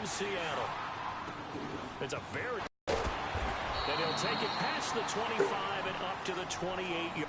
Seattle. It's a very... And he'll take it past the 25 and up to the 28-yard.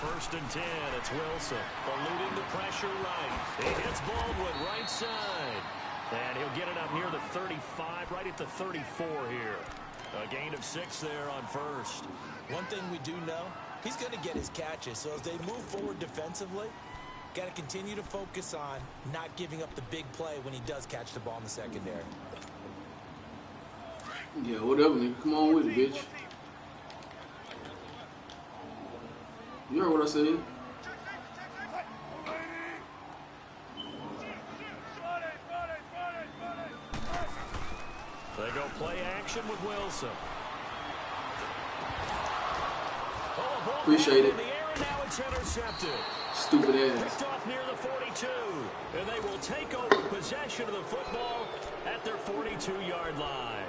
First and 10, it's Wilson, eluding the pressure right. He hits Baldwin right side. And he'll get it up near the 35, right at the 34 here. A gain of 6 there on first. One thing we do know, he's going to get his catches. So as they move forward defensively, got to continue to focus on not giving up the big play when he does catch the ball in the secondary. Yeah, whatever, nigga. Come on with it, bitch. You heard what I said. They go play action with Wilson. Appreciate it. In the air, and now it's intercepted. Stupid ass. Picked off near the 42. And they will take over possession of the football at their 42-yard line.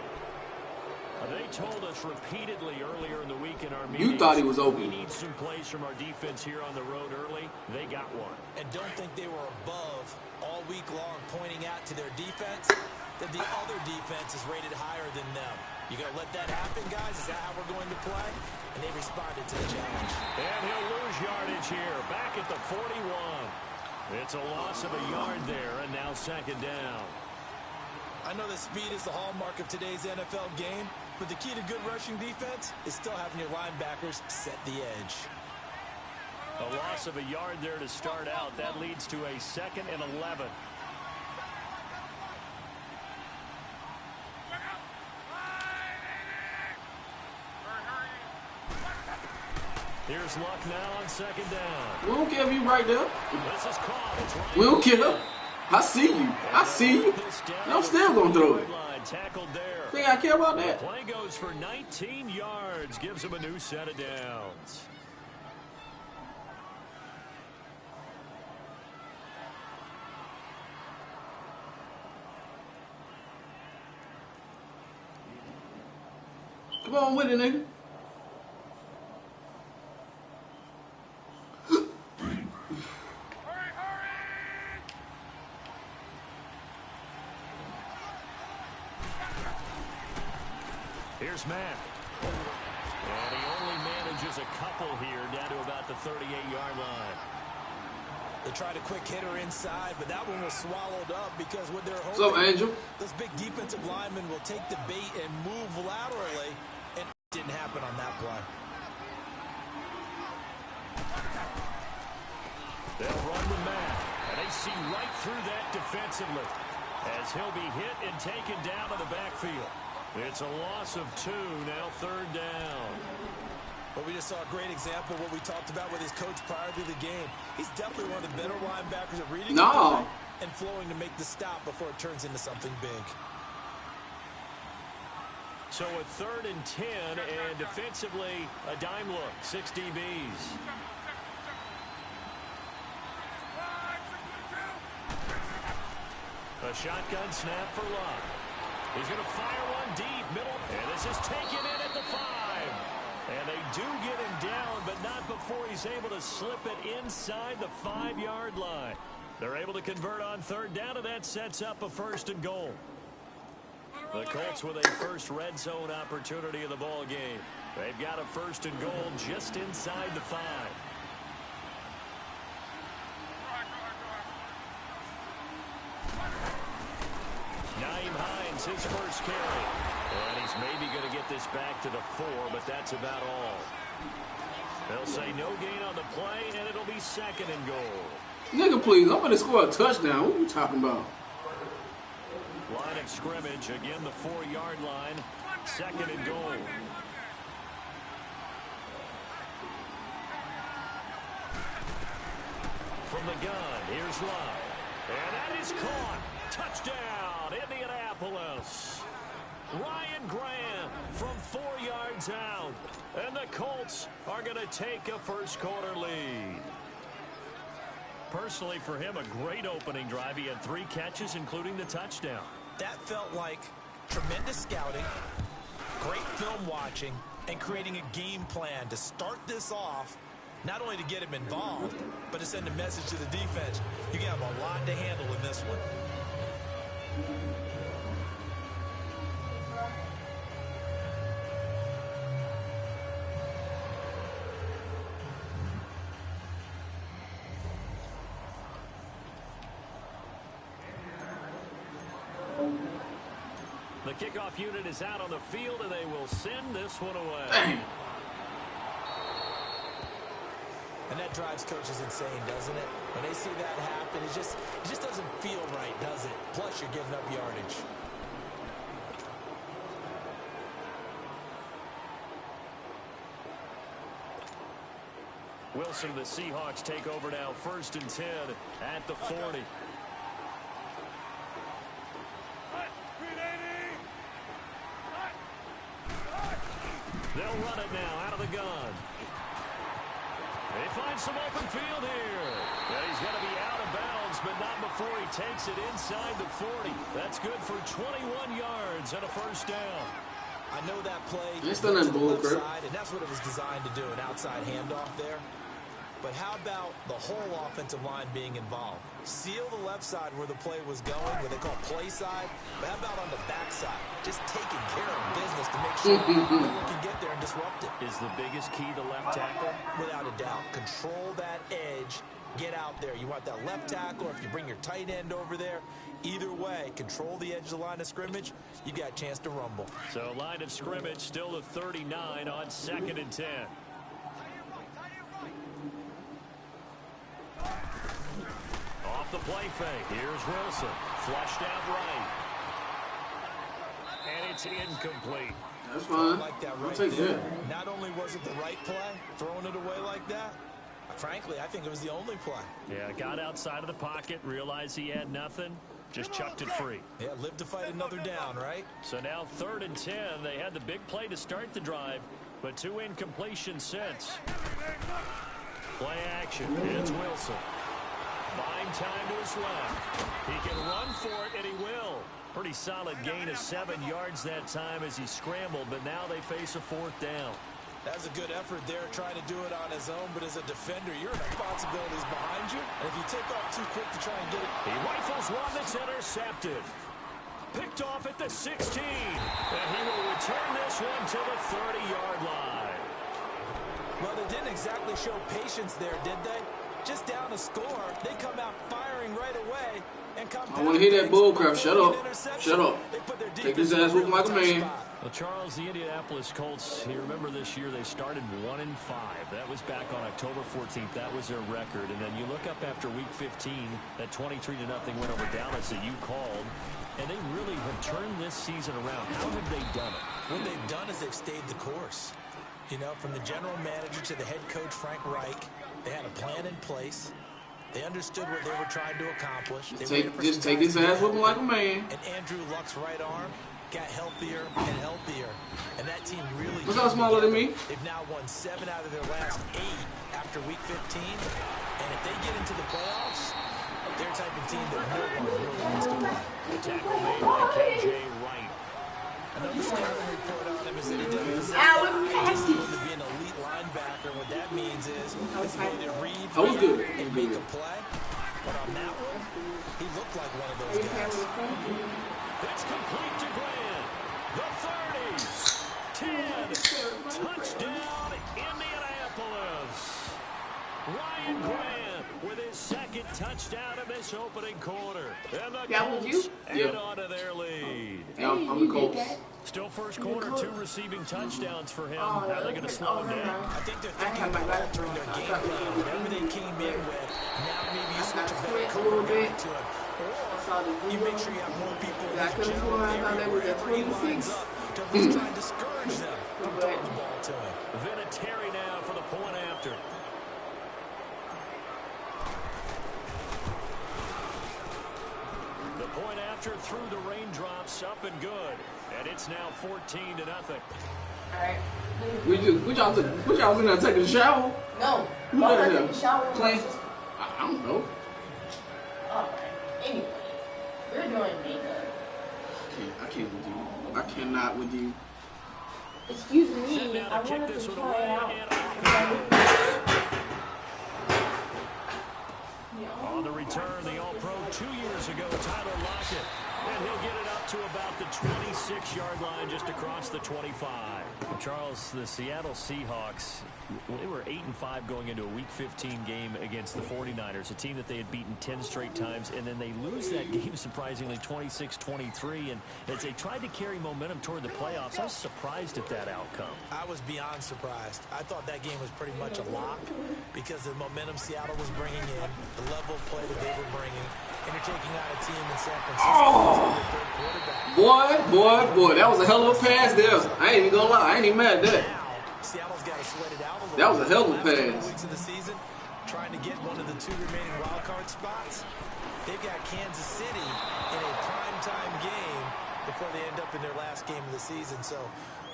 They told us repeatedly earlier in the week in our meetings, you thought he was open. We need some plays from our defense here on the road early. They got one. And don't think they were above all week long pointing out to their defense that the other defense is rated higher than them. You going to let that happen, guys? Is that how we're going to play? And they responded to the challenge. And he'll lose yardage here, back at the 41. It's a loss of a yard there, and now second down. I know that speed is the hallmark of today's NFL game, but the key to good rushing defense is still having your linebackers set the edge. A loss of a yard there to start out. That leads to a 2nd and 11. Here's Luck now on second down. We don't care if you right there. This is caught. It's right. We don't care. I see you. I see you. And I'm still going to throw it. Tackled there. Think I care about that? Play goes for 19 yards. Gives him a new set of downs. Come on with it, nigga. Here's Mack. And he only manages a couple here down to about the 38-yard line. They tried a quick hitter inside, but that one was swallowed up because what they're hoping, what's up, Angel? Those big defensive linemen will take the bait and move laterally, and it didn't happen on that play. They'll run with Mack, and they see right through that defensively as he'll be hit and taken down to the backfield. It's a loss of 2, now third down. But we just saw a great example of what we talked about with his coach prior to the game. He's definitely one of the better linebackers at reading the play and flowing to make the stop before it turns into something big. So a 3rd and 10, and defensively, a dime look, 6 DBs. A shotgun snap for Luck. He's going to fire one deep, middle, and this is taken in at the 5. And they do get him down, but not before he's able to slip it inside the 5-yard line. They're able to convert on third down, and that sets up a 1st and goal. The Colts with a first red zone opportunity in the ball game. They've got a 1st and goal just inside the 5. His first carry. And he's maybe going to get this back to the 4, but that's about all. They'll say no gain on the play, and it'll be 2nd and goal. Nigga, please, I'm going to score a touchdown. What are you talking about? Line of scrimmage, again the 4-yard line. 2nd and goal. From the gun, here's Luck. And that is caught. Touchdown, Indianapolis. Ryan Grant from 4 yards out. And the Colts are going to take a first quarter lead. Personally, for him, a great opening drive. He had 3 catches, including the touchdown. That felt like tremendous scouting, great film watching, and creating a game plan to start this off, not only to get him involved, but to send a message to the defense. You have a lot to handle in this one. The kickoff unit is out on the field, and they will send this one away. Dang. And that drives coaches insane, doesn't it? When they see that happen, it just doesn't feel right, does it? Plus, you're giving up yardage. Wilson, the Seahawks take over now, 1st and 10 at the 40. They'll run it now out of the gun. They find some open field here. And he's going to be out of bounds, but not before he takes it inside the 40. That's good for 21 yards and a first down. I know that play It's still in bull crap. side, and that's what it was designed to do, an outside handoff there. But how about the whole offensive line being involved? Seal the left side where the play was going, what they call play side. But how about on the back side? Just taking care of business to make sure no one can get there and disrupt it. Is the biggest key the left tackle? Without a doubt. Control that edge. Get out there. You want that left tackle, or if you bring your tight end over there, either way, control the edge of the line of scrimmage, you got a chance to rumble. So line of scrimmage still to 39 on 2nd and 10. Off the play fake. Here's Wilson. Flushed out right. And it's incomplete. That's fine. Like that I'll right take there. that. Not only was it the right play, throwing it away like that, frankly, I think it was the only play. Yeah, got outside of the pocket, realized he had nothing, just chucked it free. Yeah, live to fight another down, right? So now 3rd and 10. They had the big play to start the drive, but 2 incompletions since. Play action. It's Wilson. Buying time to his left. He can run for it, and he will. Pretty solid gain of 7 yards that time as he scrambled, but now they face a 4th down. That's a good effort there, trying to do it on his own, but as a defender, your responsibility is behind you. And if you take off too quick to try and get it... He rifles one that's intercepted. Picked off at the 16. And he will return this one to the 30-yard line. Well, they didn't exactly show patience there, did they? Just down a score, they come out firing right away. And I want to hear that bull crap. Shut up. Shut up. Take this ass whooping like a man. Well, Charles, the Indianapolis Colts, you remember this year they started 1-5. That was back on October 14th. That was their record. And then you look up after Week 15, that 23-0 win over Dallas that you called, and they really have turned this season around. How have they done it? What they've done is they've stayed the course. You know, from the general manager to the head coach, Frank Reich, they had a plan in place. They understood what they were trying to accomplish. Just take this ass whooping like a man. And Andrew Luck's right arm got healthier and healthier. And that team really... What's up smaller than me? They've now won 7 out of their last 8 after Week 15. And if they get into the playoffs, they're the type of team that no one really wants to play. The tackle made by KJ Wright. Another scouting report on him is that he doesn't possess the ability to be an elite linebacker. What that means is his ability to read and make a play. But on that one, he looked like one of those guys. It's complete to Grant. The 30. 10. Touchdown, Indianapolis. Ryan Grant with his 2nd touchdown of this opening quarter. And the Colts add on to their lead. Yeah, I'm the Colts. Still first quarter, 2 receiving touchdowns for him. How are they going to slow him down? I think they're thinking about altering their game plan. Whatever they came in with, now maybe you switch a back over to it. Or you make sure you have more people in that general area wherever he lines up to at least try and discourage them from throwing the ball to him. Vinatieri now for the point after. The The point after through the raindrops, up and good. And it's now 14-0. Alright. What y'all was in there taking a shower? No. Who Why let would I it take a shower? Clean? I don't know. Alright. Anyway, we're doing makeup. I can't with you. I cannot with you. Excuse me, I wanted to try it out. On the return, the All-Pro 2 years ago, Tyler Lockett. And he'll get it up to about the 26-yard line, just across the 25. Charles, the Seattle Seahawks, they were 8-5 going into a Week 15 game against the 49ers, a team that they had beaten 10 straight times, and then they lose that game, surprisingly, 26-23. And as they tried to carry momentum toward the playoffs, I was surprised at that outcome. I was beyond surprised. I thought that game was pretty much a lock because of the momentum Seattle was bringing in, the level of play that they were bringing, and you're taking out a team in San Francisco. Boy, that was a hell of a pass there. I ain't even gonna lie, I ain't even mad at that. Seattle's got to sweat it out a little. That was a hell of a pass. Weeks of the season, trying to get one of the 2 remaining wild card spots. They've got Kansas City in a primetime game before they end up in their last game of the season. So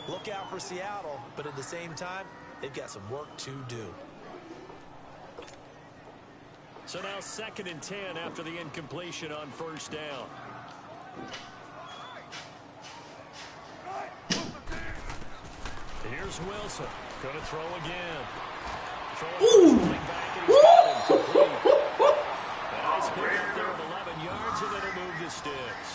look out for Seattle, but at the same time, they've got some work to do. So now 2nd and 10 after the incompletion on first down. Here's Wilson. Going to throw again. Back and nice pick up there of 11 yards, and then he'll move the sticks.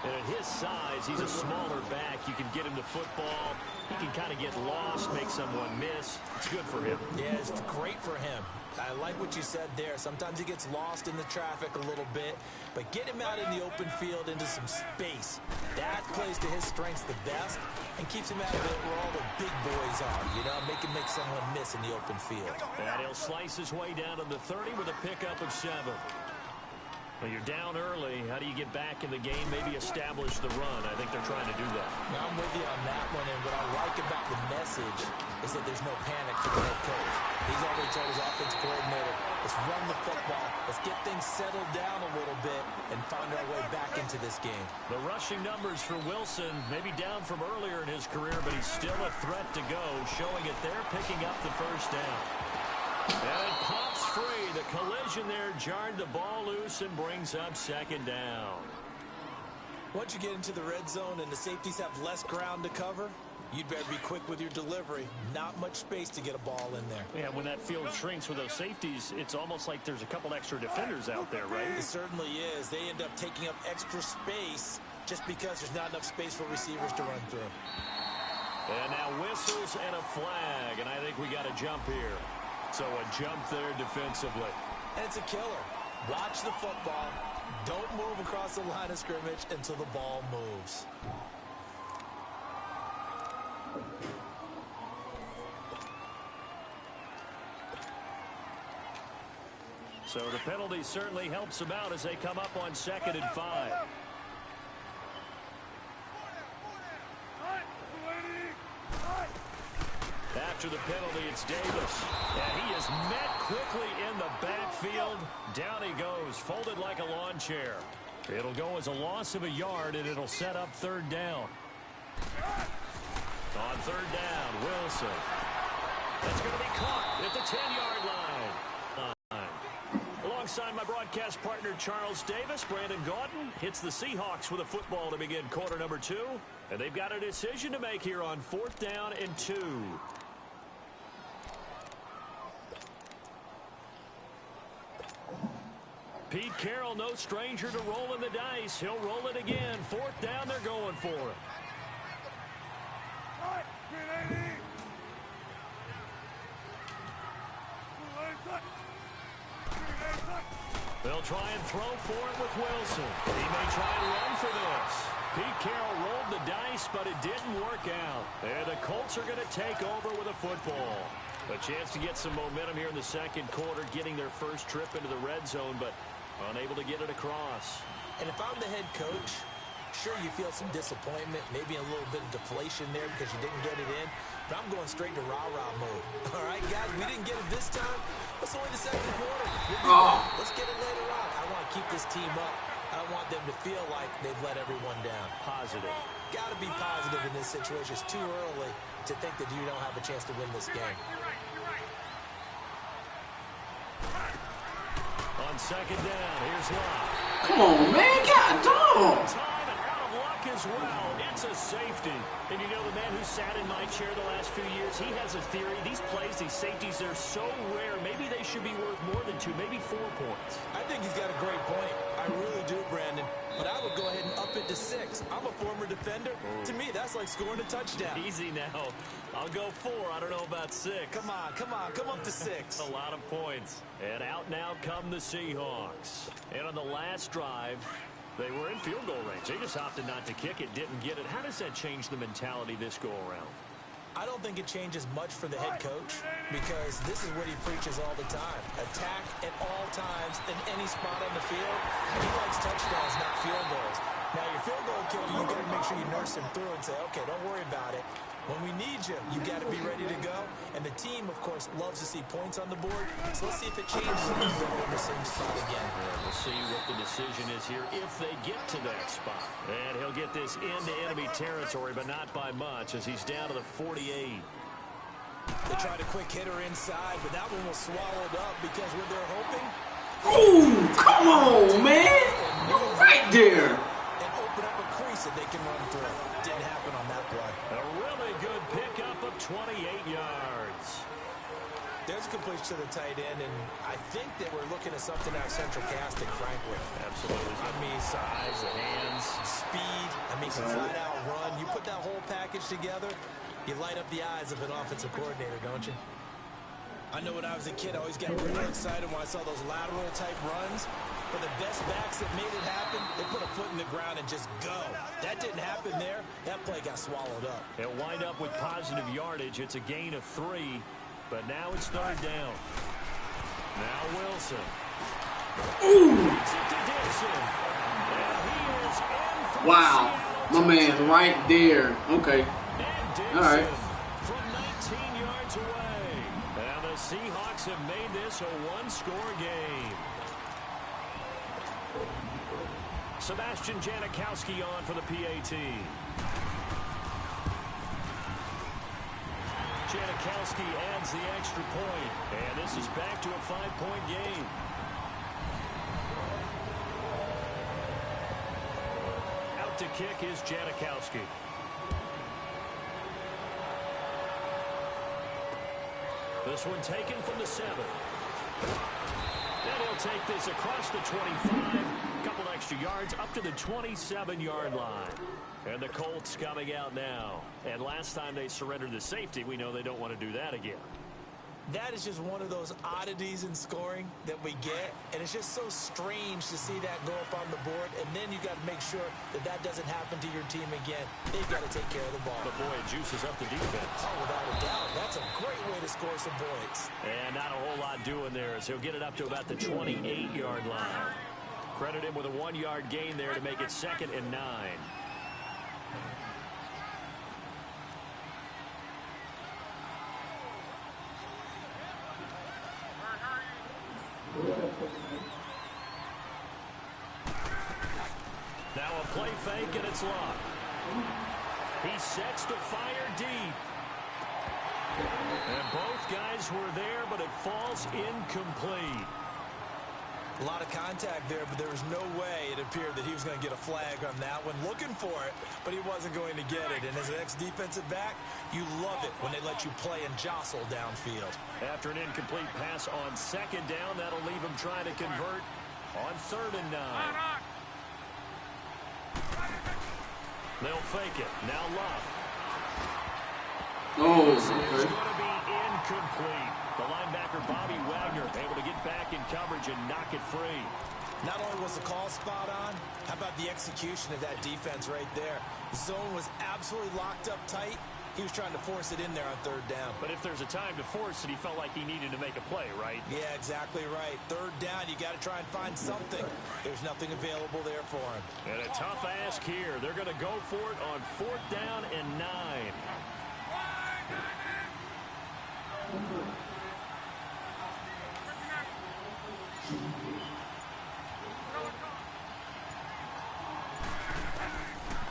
And at his size, he's a smaller back. You can get him the football. He can kind of get lost, make someone miss. It's good for him. Yeah, it's great for him. I like what you said there. Sometimes he gets lost in the traffic a little bit, but get him out in the open field into some space. That plays to his strengths the best and keeps him out of it where all the big boys are, you know, make someone miss in the open field. And he'll slice his way down to the 30 with a pickup of 7. Well, you're down early. How do you get back in the game? Maybe establish the run. I think they're trying to do that. Now, I'm with you on that one, and what I like about the message is that there's no panic for the head coach. He's already told his offensive coordinator, let's run the football, let's get things settled down a little bit and find our way back into this game. The rushing numbers for Wilson, maybe down from earlier in his career, but he's still a threat to go, showing it there, picking up the first down. And it pops free. The collision there jarred the ball loose and brings up 2nd down. Once you get into the red zone and the safeties have less ground to cover, you'd better be quick with your delivery. Not much space to get a ball in there. Yeah, when that field shrinks with those safeties, it's almost like there's a couple extra defenders out there, right? It certainly is. They end up taking up extra space just because there's not enough space for receivers to run through. And now whistles and a flag, and I think we got a jump here. So a jump there defensively. And it's a killer. Watch the football. Don't move across the line of scrimmage until the ball moves. So the penalty certainly helps them out as they come up on 2nd and 5. After the penalty, it's Davis. And he is met quickly in the backfield. Down he goes, folded like a lawn chair. It'll go as a loss of a yard, and it'll set up 3rd down. On 3rd down, Wilson. That's going to be caught at the 10-yard line. Alongside my broadcast partner, Charles Davis, Brandon Gaudin hits the Seahawks with a football to begin quarter number 2. And they've got a decision to make here on 4th down and 2. Pete Carroll, no stranger to rolling the dice. He'll roll it again. 4th down, they're going for it. They'll try and throw for it with Wilson. He may try and run for this. Pete Carroll rolled the dice, but it didn't work out. And the Colts are going to take over with a football. A chance to get some momentum here in the 2nd quarter, getting their first trip into the red zone, but unable to get it across. And if I'm the head coach, sure, you feel some disappointment, maybe a little bit of deflation there because you didn't get it in, but I'm going straight to rah-rah mode. All right, guys, we didn't get it this time. It's only the 2nd quarter. Let's get it later on. I want to keep this team up. I I don't want them to feel like they've let everyone down. Positive. Got to be positive in this situation. It's too early to think that you don't have a chance to win this game. On second down, here's Locke. Come on, man. God, dog. Time and out of luck as well. It's a safety. And you know, the man who sat in my chair the last few years, he has a theory. These plays, these safeties, they're so rare. Maybe they should be worth more than 2, maybe 4 points. I think he's got a great point. I really do, Brandon. But I would go ahead and up it to 6. I'm a former defender. To me, that's like scoring a touchdown. Easy now. I'll go 4. I don't know about 6. Come on. Come up to 6. A lot of points. And out now come the Seahawks. And on the last drive, they were in field goal range. They just opted not to kick it, didn't get it. How does that change the mentality this go-around? I don't think it changes much for the head coach because this is what he preaches all the time. Attack at all times in any spot on the field. He likes touchdowns, not field goals. Now, your field goal killer, you got to make sure you nurse him through and say, okay, don't worry about it. When we need you, you got to be ready to go. And the team, of course, loves to see points on the board. So let's see if it changes a little bit in the same spot again. We'll see what the decision is here if they get to that spot. And he'll get this into enemy territory, but not by much as he's down to the 48. They tried a quick hitter inside, but that one was swallowed up because what they're hoping. Oh, come on, man. You're right there. And open up a crease that they can run through. Didn't happen on that play. A really good pickup of 28 yards. There's a completion to the tight end, and I think that we're looking at something out of central casting, frankly. Absolutely. I mean, Size, the hands, speed. I mean, flat-out run. You put that whole package together, you light up the eyes of an offensive coordinator, don't you? I know when I was a kid, I always got real excited when I saw those lateral-type runs. But the best backs that made it happen, they put a foot in the ground and just go. That didn't happen there. That play got swallowed up. It'll wind up with positive yardage. It's a gain of 3, but now it's third down. Now Wilson. Ooh. Gets it to Dixon. And he is in for Wow. My man's right there. Okay. And Dixon All right. from 19 yards away. And the Seahawks have made this a one-score game. Sebastian Janikowski on for the PAT. Janikowski adds the extra point, and this is back to a 5-point game. Out to kick is Janikowski. This one taken from the 7. And he'll take this across the 25. Couple extra yards up to the 27-yard line. And the Colts coming out now. And last time they surrendered the safety, we know they don't want to do that again. That is just one of those oddities in scoring that we get. And it's just so strange to see that go up on the board. And then you got to make sure that that doesn't happen to your team again. They've got to take care of the ball. But boy, it juices up the defense. Oh, without a doubt. That's a great way to score some points. And not a whole lot doing there as he'll get it up to about the 28-yard line. Credit him with a 1-yard gain there to make it 2nd and 9. Now a play fake, and it's Locke. He sets to fire deep. And both guys were there, but it falls incomplete. A lot of contact there, but there was no way it appeared that he was going to get a flag on that one. Looking for it, but he wasn't going to get it. And as an ex-defensive back, you love it when they let you play and jostle downfield. After an incomplete pass on 2nd down, that'll leave him trying to convert on 3rd and 9. They'll fake it. Now Locke. Oh, This is okay. going to be incomplete. The linebacker, Bobby Wagner, able to get back in coverage and knock it free. Not only was the call spot on, how about the execution of that defense right there? The zone was absolutely locked up tight. He was trying to force it in there on 3rd down. But if there's a time to force it, he felt like he needed to make a play, right? Yeah, exactly right. 3rd down, you got to try and find something. There's nothing available there for him. And a tough ask here. They're going to go for it on 4th down and 9.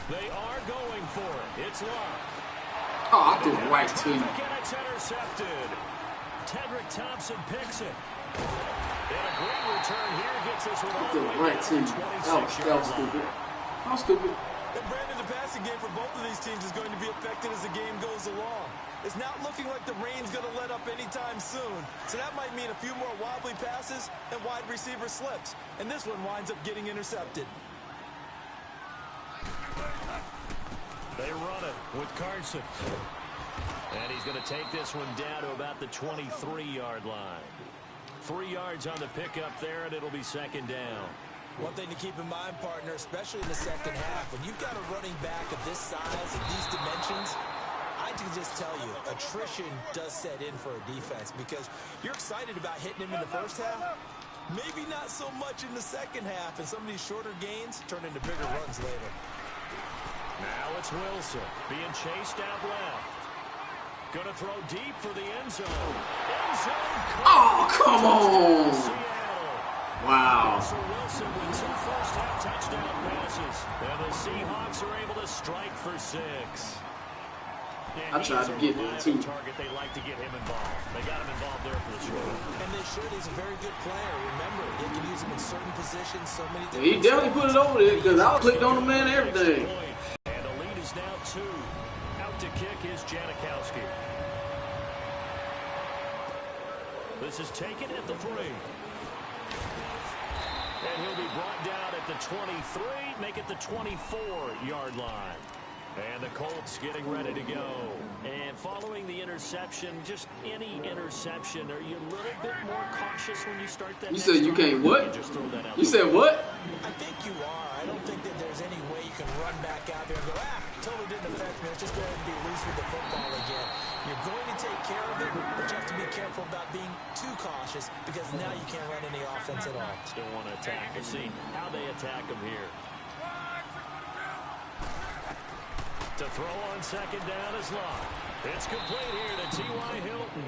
They are going for it. It's locked. Oh, I threw it right to you. And it's intercepted. Tedrick Thompson picks it. And a great return here gets this one all the way Right to you. That was stupid. That was stupid. And Brandon, the passing game for both of these teams is going to be affected as the game goes along. It's not looking like the rain's going to let up anytime soon. So that might mean a few more wobbly passes and wide receiver slips. And this one winds up getting intercepted. They run it with Carson. And he's going to take this one down to about the 23-yard line. 3 yards on the pickup there, and it'll be second down. One thing to keep in mind, partner, especially in the second half, when you've got a running back of this size and these dimensions, I can just tell you, attrition does set in for a defense because you're excited about hitting him in the first half. Maybe not so much in the second half, and some of these shorter gains turn into bigger runs later. Now it's Wilson being chased out left. Going to throw deep for the end zone. End zone. Oh, come on. Seattle. Wow. Russell Wilson with 2 first-half touchdown passes. And the Seahawks are able to strike for 6. I tried to get him, too. Target. They like to get him involved. They got him involved there for the short. And they should. He's a very good player. Remember, they can use him in certain positions, so many different. He definitely put it over there because I clicked on the man and everything. And the lead is now 2. Out to kick is Janikowski. This is taken at the 3. And he'll be brought down at the 23, make it the 24-yard line. And the Colts getting ready to go. And following the interception, just any interception, are you a little bit more cautious when you start that? You said you can't what? You said what? I think you are. I don't think that there's any way you can run back out there and go, totally didn't affect me. It's just better to be loose with the football again. You're going to take care of it, but you have to be careful about being too cautious because now you can't run any offense at all. Still want to attack. We'll see how they attack him here. To throw on second down is Locke. It's complete here to T.Y. Hilton.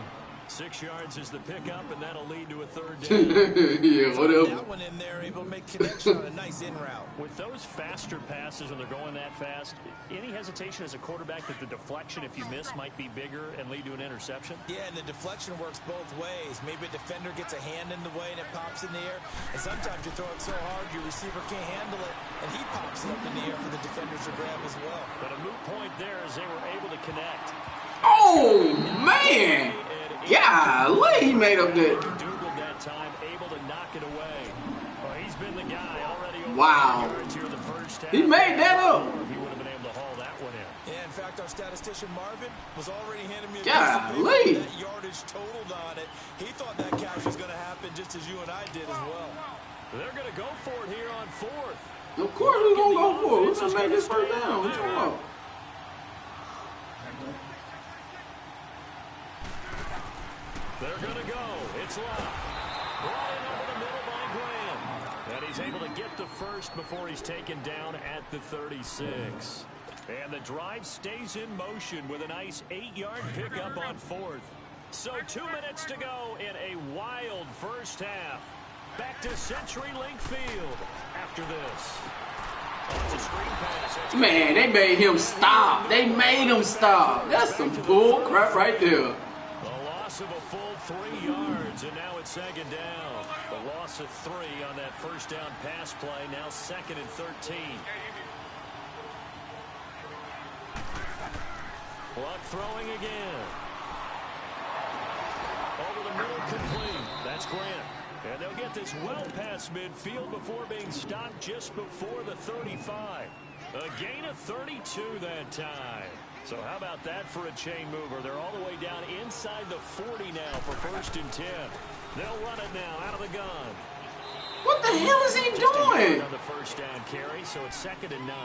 6 yards is the pickup, and that'll lead to a 3rd down. Yeah, whatever. That one in there, able to make connection on a nice in route. With those faster passes, when they're going that fast, any hesitation as a quarterback that the deflection, if you miss, might be bigger and lead to an interception? Yeah, and the deflection works both ways. Maybe a defender gets a hand in the way and it pops in the air. And sometimes you throw it so hard your receiver can't handle it, and he pops it up in the air for the defenders to grab as well. But a moot point there as they were able to connect. Oh, man. Golly, he made up that. That time, able to knock it away. Well, he's been the guy already. Wow. The first half. He made that up. He would have been able to haul that one in. Yeah, in fact, our statistician Marvin was already handing me a golly. that yardage totaled on it. He thought that catch was going to happen just as you and I did as well. They're going to go for it here on 4th. Of course we're going to go for it. Let's just make this first down. What you want? They're going to go. It's Locke. Brought in over the middle by Graham. And he's able to get the first before he's taken down at the 36. And the drive stays in motion with a nice 8-yard pickup on 4th. So 2 minutes to go in a wild first half. Back to CenturyLink Field after this. Oh, it's a screen pass. Man, they made him stop. They made him stop. That's some bull crap right there. Of a full 3 yards, and now it's second down. The loss of 3 on that first down pass play, now 2nd and 13. Luck throwing again. Over the middle, complete. That's Grant. And they'll get this well past midfield before being stopped just before the 35. A gain of 32 that time. So how about that for a chain mover? They're all the way down inside the 40 now for 1st and 10. They'll run it now out of the gun. What the hell is he doing? On the first down carry, so it's 2nd and 9.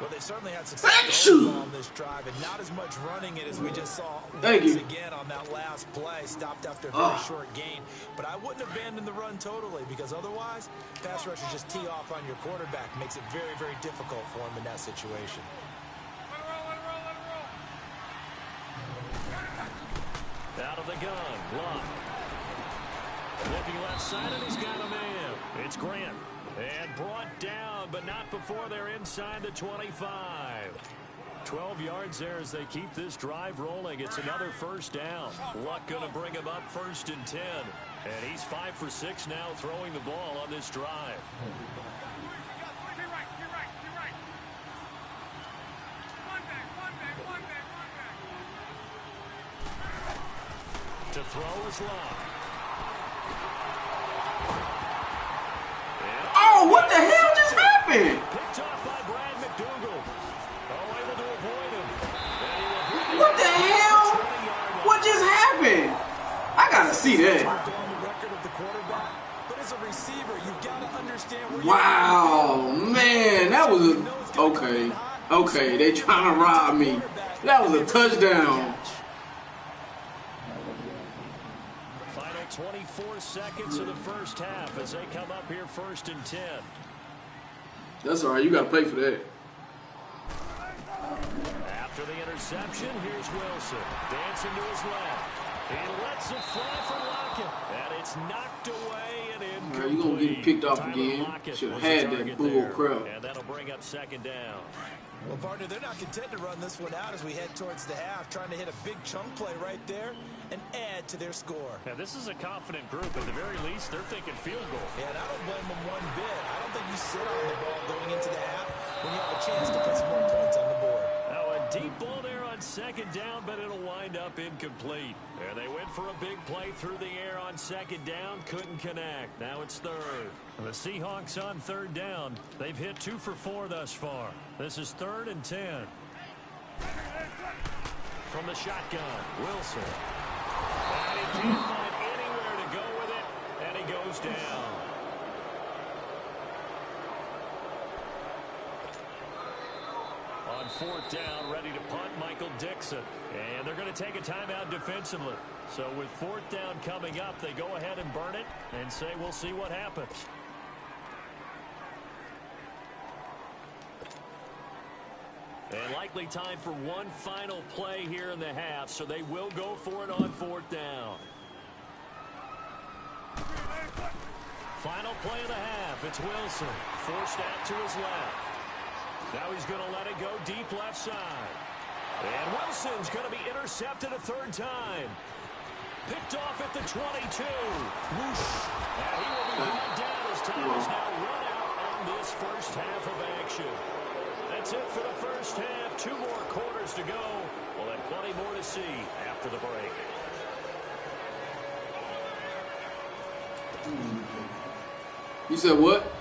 Well, they certainly had success on this drive, and not as much running it as we just saw once again on that last play. Stopped after a very short gain. But I wouldn't abandon the run totally, because otherwise, pass rushers just tee off on your quarterback. Makes it very, very difficult for him in that situation. Out of the gun, Locke. Looking left side, and he's got a man. It's Grant. And brought down, but not before they're inside the 25. 12 yards there as they keep this drive rolling. It's another first down. Luck going to bring him up 1st and 10. And he's 5 for 6 now throwing the ball on this drive. To throw is Luck. Oh, what the hell just happened? Picked off by Brad McDougal. Oh, able to avoid him. What the hell? What just happened? I gotta see that. Wow, man, that was a okay. They trying to rob me. That was a touchdown. Final 24 seconds of the first half as they come up here 1st and 10. That's all right. You got to pay for that. After the interception, here's Wilson. Dancing to his left. He lets it fly for Lockett. And it's knocked away and incomplete. All right, you're going to get it picked off again. Should have had that bull crap. And that'll bring up 2nd down. Well, partner, they're not content to run this one out as we head towards the half, trying to hit a big chunk play right there and add to their score. Yeah, this is a confident group. At the very least, they're thinking field goal. Yeah, and I don't blame them one bit. I don't think you sit on the ball going into the half when you have a chance to put some more points on the board. Now a deep ball there on 2nd down, but it'll wind up incomplete. There they went for a big play through the air on 2nd down, couldn't connect. Now it's 3rd. The Seahawks on 3rd down. They've hit 2 for 4 thus far. This is 3rd and 10. From the shotgun, Wilson. And he can't find anywhere to go with it, and he goes down. On 4th down, ready to punt, Michael Dixon. And they're going to take a timeout defensively. So with 4th down coming up, they go ahead and burn it and say we'll see what happens. And likely time for one final play here in the half, so they will go for it on 4th down. Final play of the half. It's Wilson. Forced out to his left. Now he's going to let it go deep left side. And Wilson's going to be intercepted a 3rd time. Picked off at the 22. Whoosh. And he will be brought down as time is now run out on this first half of action. That's it for the first half. 2 more quarters to go. We'll have plenty more to see after the break. You said what?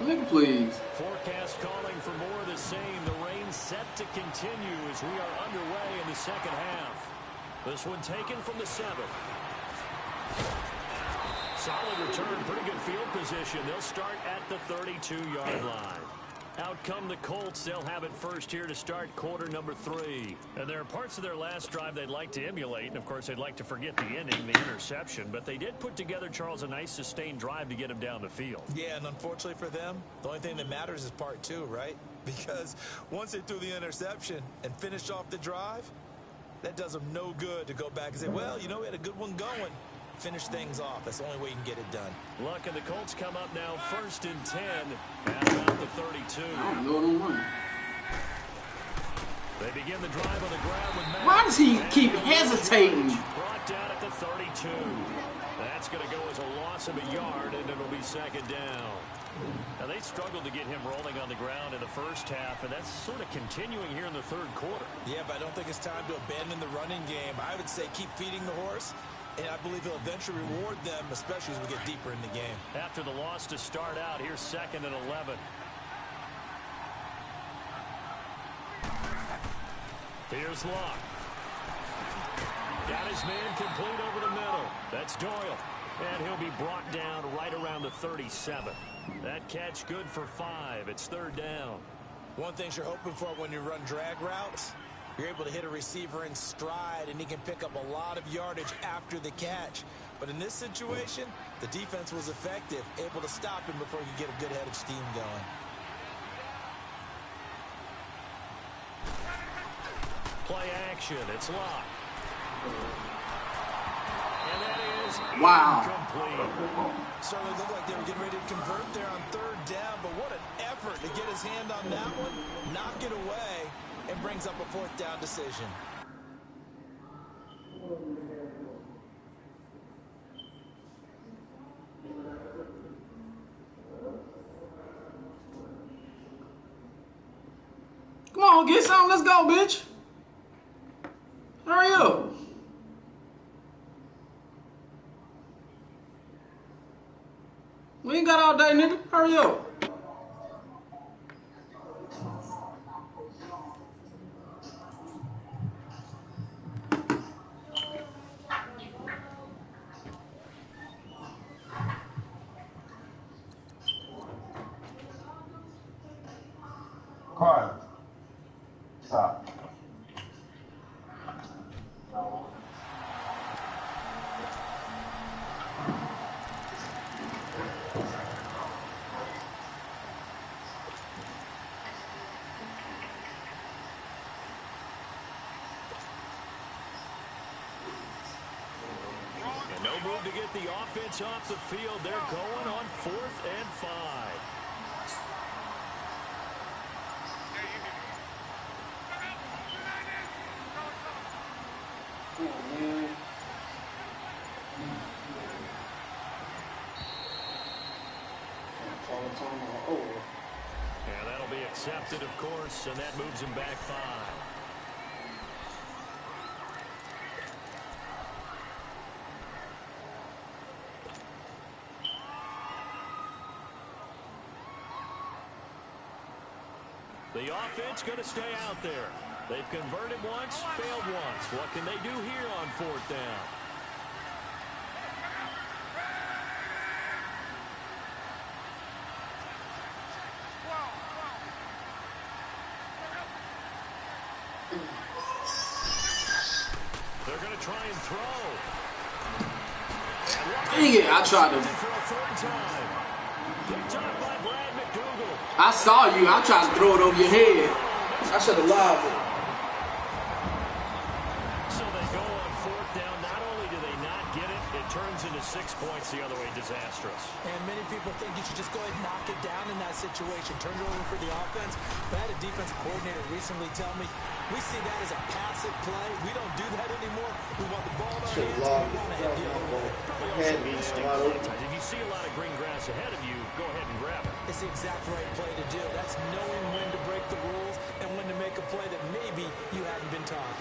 Nigga, please. Forecast calling for more of the same. The rain set to continue as we are underway in the second half. This one taken from the 7. Solid return, pretty good field position. They'll start at the 32-yard line. Out come the Colts. They'll have it first here to start quarter number 3. And there are parts of their last drive they'd like to emulate. And, of course, they'd like to forget the ending, the interception. But they did put together, Charles, a nice sustained drive to get him down the field. Yeah, and unfortunately for them, the only thing that matters is part 2, right? Because once they threw the interception and finished off the drive, that does them no good to go back and say, well, you know, we had a good one going. Finish things off. That's the only way you can get it done. Luck and the Colts come up now 1st and 10 at about the 32. I don't know no money. They begin the drive on the ground with Matt. Why does he keep hesitating? Brought down at the 32. That's going to go as a loss of a yard, and it'll be 2nd down. Now, they struggled to get him rolling on the ground in the first half, and that's sort of continuing here in the 3rd quarter. Yeah, but I don't think it's time to abandon the running game. I would say keep feeding the horse. And I believe he'll eventually reward them, especially as we get deeper in the game. After the loss to start out, here's 2nd and 11. Here's Luck. Got his man complete over the middle. That's Doyle. And he'll be brought down right around the 37. That catch good for 5. It's 3rd down. One thing you're hoping for when you run drag routes, you're able to hit a receiver in stride, and he can pick up a lot of yardage after the catch. But in this situation, the defense was effective, able to stop him before he could get a good head of steam going. Play action. It's Locke. And that is Wow. incomplete. Certainly looked like they were getting ready to convert there on third down, but what an effort to get his hand on that one, knock it away, and brings up a fourth down decision. Come on, get some. Let's go, bitch. Hurry up. We ain't got all day, nigga. Hurry up. Quiet. Stop. And no move to get the offense off the field. They're going on 4th and 5. And that'll be accepted, of course, and that moves him back 5. The offense going to stay out there. They've converted once, failed once. What can they do here on 4th down? They're going to try and throw. Dang it, I tried to. For a 3rd time. Picked up by Brad McDougal. I saw you. I tried to throw it over your head. I should have lied. So they go on 4th down. Not only do they not get it, it turns into 6 points the other way. Disastrous. And many people think you should just go ahead and knock it down in that situation. Turn it over for the offense. But I had a defensive coordinator recently tell me, we see that as a passive play. We don't do that anymore. We want the ball in our hands. We want to head the other way. If you see a lot of green grass ahead of you, go ahead and grab it. It's the exact right play to do. That's knowing when to break the rules and when to make a play that maybe you haven't been taught.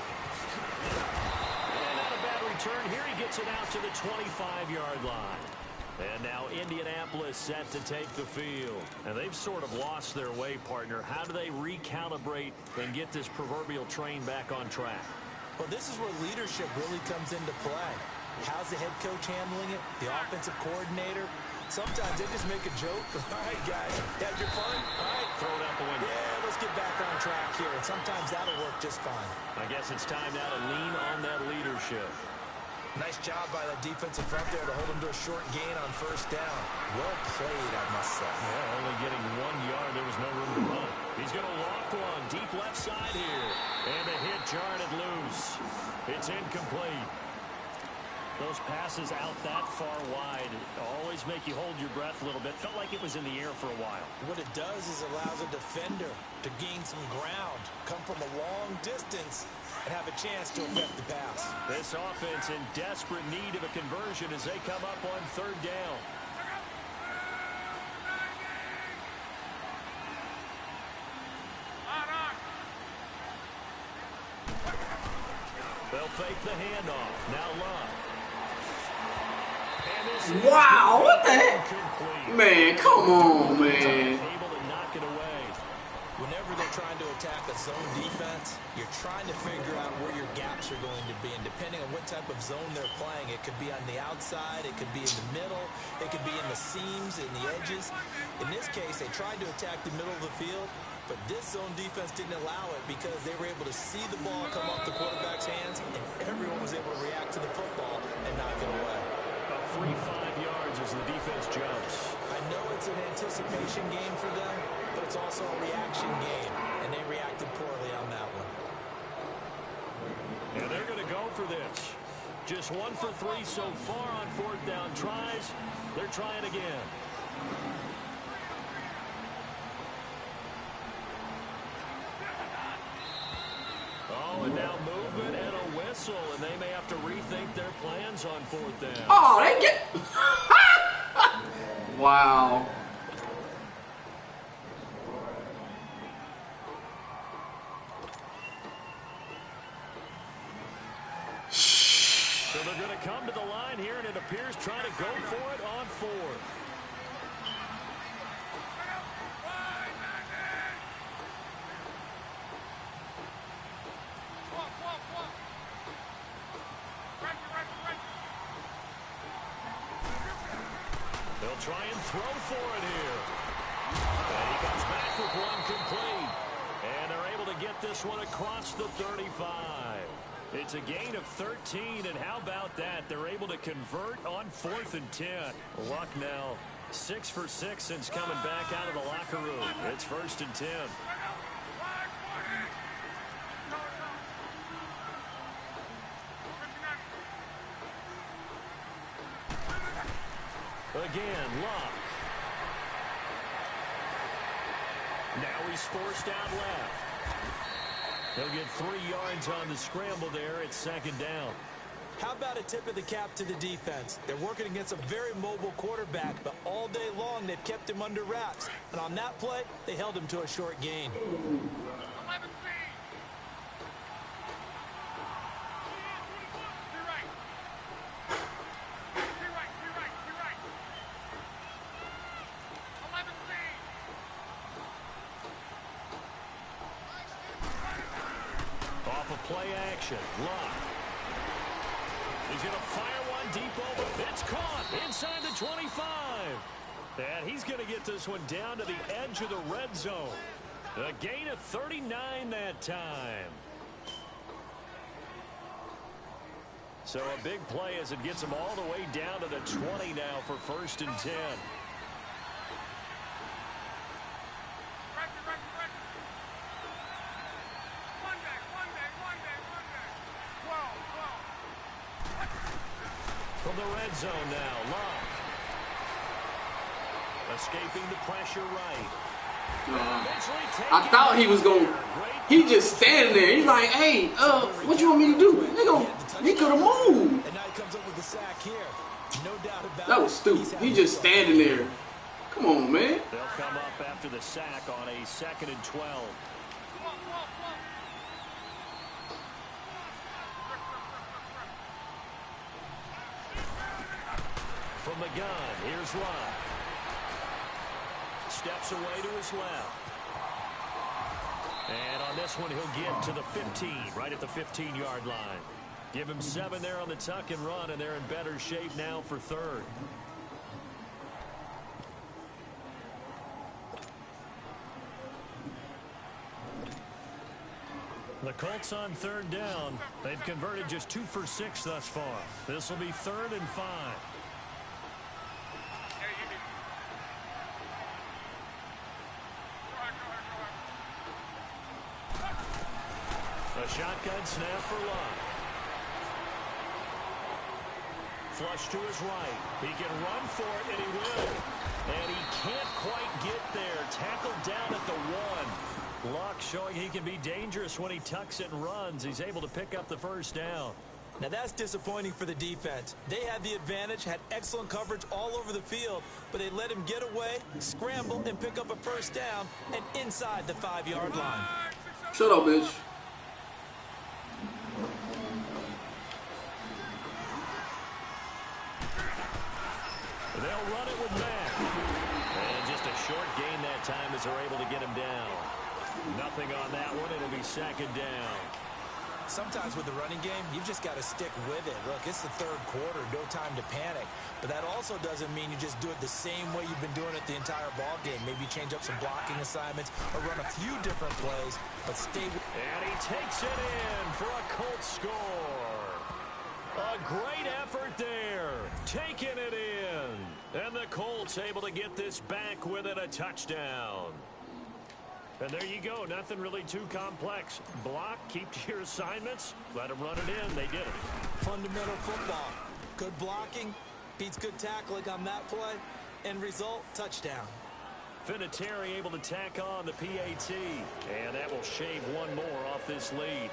And not a bad return. Here he gets it out to the 25-yard line. And now Indianapolis set to take the field. And they've sort of lost their way, partner. How do they recalibrate and get this proverbial train back on track? Well, this is where leadership really comes into play. How's the head coach handling it? The offensive coordinator? Sometimes they just make a joke. All right, guys, had your fun? All right. Throw it out the window. Yeah, let's get back on track here. And sometimes that'll work just fine. I guess it's time now to lean on that leadership. Nice job by that defensive front there to hold him to a short gain on 1st down. Well played, I must say. Yeah, only getting 1 yard. There was no room to run. He's going to loft one deep left side here. And a hit jarred it loose. It's incomplete. Those passes out that far wide always make you hold your breath a little bit. Felt like it was in the air for a while. What it does is allows a defender to gain some ground, come from a long distance, and have a chance to affect the pass. This offense in desperate need of a conversion as they come up on 3rd down. They'll fake the handoff. Now Love. Wow, what the heck? Man, come on, man. Able to knock it away. Whenever they're trying to attack a zone defense, you're trying to figure out where your gaps are going to be. And depending on what type of zone they're playing, it could be on the outside, it could be in the middle, it could be in the seams, in the edges. In this case, they tried to attack the middle of the field, but this zone defense didn't allow it because they were able to see the ball come off the quarterback's hands, and everyone was able to react to the football and knock it away. About 3-5 yards as the defense jumps. I know it's an anticipation game for them, but it's also a reaction game, and they reacted poorly on that one. And they're going to go for this. Just 1 for 3 so far on 4th down tries. They're trying again. Oh, and now movement and a whistle, and they may have to rethink their plans on 4th down. Oh, they get... Wow. So they're going to come to the line here, and it appears trying to go for it on 4th. They'll try and throw for it here. And he comes back with one complete. And they're able to get this one across the 35. It's a gain of 13, and how about that? They're able to convert on 4th and 10. Luck now 6 for 6 since coming back out of the locker room. It's 1st and 10. Again, Luck. Now he's forced out left. He'll get 3 yards on the scramble there. It's 2nd down. How about a tip of the cap to the defense? They're working against a very mobile quarterback, but all day long they've kept him under wraps. And on that play, they held him to a short gain. Play action. Luck. He's going to fire one deep over. It's caught inside the 25. And he's going to get this one down to the edge of the red zone. A gain of 39 that time. So a big play as it gets him all the way down to the 20 now for 1st and 10. From the red zone now, Luck. Escaping the pressure right. I thought he was going to... He just standing there. He's like, hey, what you want me to do? He could have moved. And now he comes up with the sack here. No doubt about it. That was stupid. He just standing there. Come on, man. They'll come up after the sack on a 2nd and 12. From the gun, here's Luck. Steps away to his left. And on this one, he'll get to the 15, right at the 15-yard line. Give him 7 there on the tuck and run, and they're in better shape now for 3rd. The Colts on 3rd down. They've converted just 2 for 6 thus far. This will be 3rd and 5. A shotgun snap for Luck. Flush to his right. He can run for it, and he will. And he can't quite get there. Tackled down at the 1. Luck showing he can be dangerous when he tucks it and runs. He's able to pick up the 1st down. Now that's disappointing for the defense. They had the advantage, had excellent coverage all over the field, but they let him get away, scramble, and pick up a 1st down, and inside the 5-yard line. Shut up, bitch. They'll run it with Mack. And just a short gain that time as they're able to get him down. Nothing on that one. It'll be 2nd down. Sometimes with the running game, you've just got to stick with it. Look, it's the 3rd quarter, no time to panic. But that also doesn't mean you just do it the same way you've been doing it the entire ball game. Maybe change up some blocking assignments or run a few different plays, but stay with it. And he takes it in for a Colts score. A great effort there. Taking it in. And the Colts able to get this back within a touchdown. And there you go. Nothing really too complex. Block, keep to your assignments, let them run it in. They did it. Fundamental football. Good blocking, beats good tackling on that play. End result, touchdown. Vinatieri able to tack on the PAT. And that will shave one more off this lead.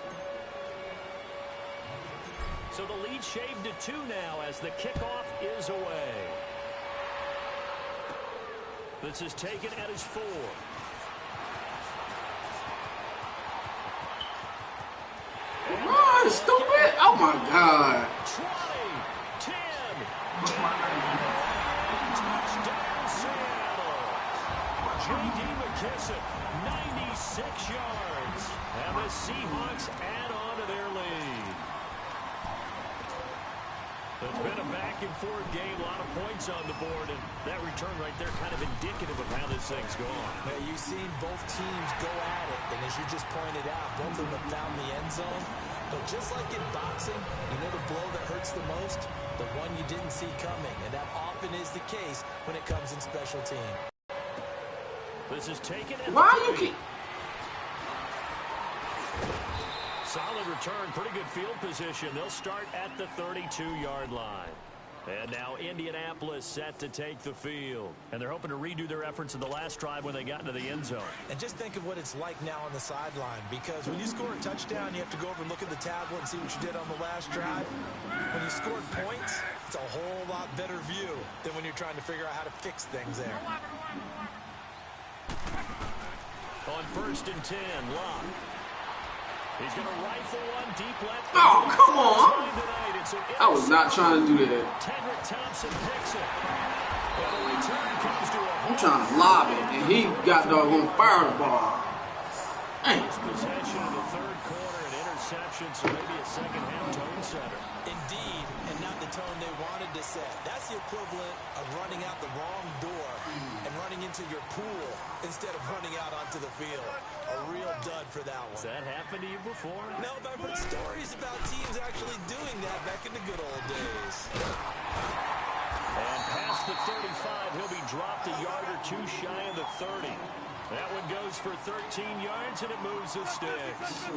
So the lead shaved to 2 now as the kickoff is away. This is taken at his 4. Oh, stupid. Oh, my God. 20, 10. Touchdown, Seattle. J.D. McKissick, 96 yards. And the Seahawks add on to their lead. It's been a back-and-forth game, a lot of points on the board, and that return right there kind of indicative of how this thing's gone. Now, you've seen both teams go at it, and as you just pointed out, both of them have found the end zone. But just like in boxing, you know the blow that hurts the most? The one you didn't see coming, and that often is the case when it comes in special team. This is taken at Why you keep... Solid return, pretty good field position. They'll start at the 32-yard line. And now Indianapolis set to take the field. And they're hoping to redo their efforts in the last drive when they got into the end zone. And just think of what it's like now on the sideline, because when you score a touchdown, you have to go over and look at the tablet and see what you did on the last drive. When you scored points, it's a whole lot better view than when you're trying to figure out how to fix things there. On 1st and 10, Locke. He's going to rifle one deep left. Oh, come on. I was not trying to do that. Tedrick Thompson picks it. And the return comes to him. I'm trying to lob it, and he got doggone fire the ball. Dang. Possession in the 3rd quarter, an interception, so maybe a second-half tone setter. Indeed, and not the tone they wanted to set. That's the equivalent of running out the wrong door and running into your pool instead of running out onto the field. A real dud for that one. Has that happened to you before? No, but I've heard stories about teams actually doing that back in the good old days. And past the 35, he'll be dropped a yard or 2 shy of the 30. That one goes for 13 yards, and it moves the sticks.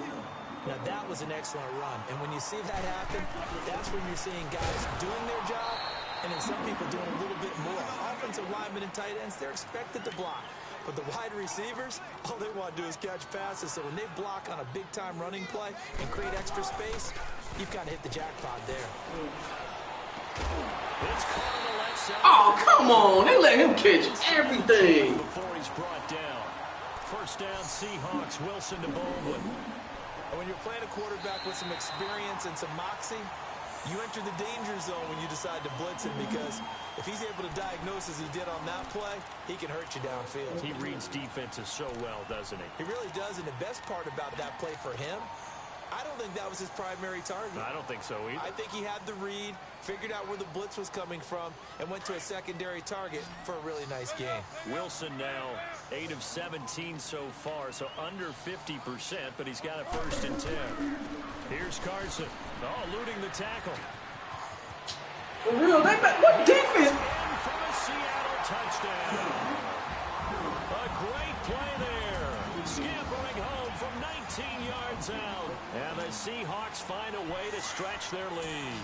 Now, that was an excellent run. And when you see that happen, that's when you're seeing guys doing their job, and then some people doing a little bit more. Offensive linemen and tight ends, they're expected to block. But the wide receivers, all they want to do is catch passes. So when they block on a big-time running play and create extra space, you've got to hit the jackpot there. It's caught on the left side. Oh, come on. They let him catch everything. Before he's brought down. First down, Seahawks. Wilson to Baldwin. And when you're playing a quarterback with some experience and some moxie, you enter the danger zone when you decide to blitz him, because if he's able to diagnose as he did on that play, he can hurt you downfield. He reads defenses so well, doesn't he? He really does, and the best part about that play for him, I don't think that was his primary target. I don't think so either. I think he had the read, figured out where the blitz was coming from, and went to a secondary target for a really nice game. Wilson now 8 of 17 so far, so under 50%, but he's got a 1st and 10. Here's Carson. Oh, eluding the tackle. For real, what defense? And for a Seattle touchdown. A great play there. Scampering home from 19 yards out. And the Seahawks find a way to stretch their lead.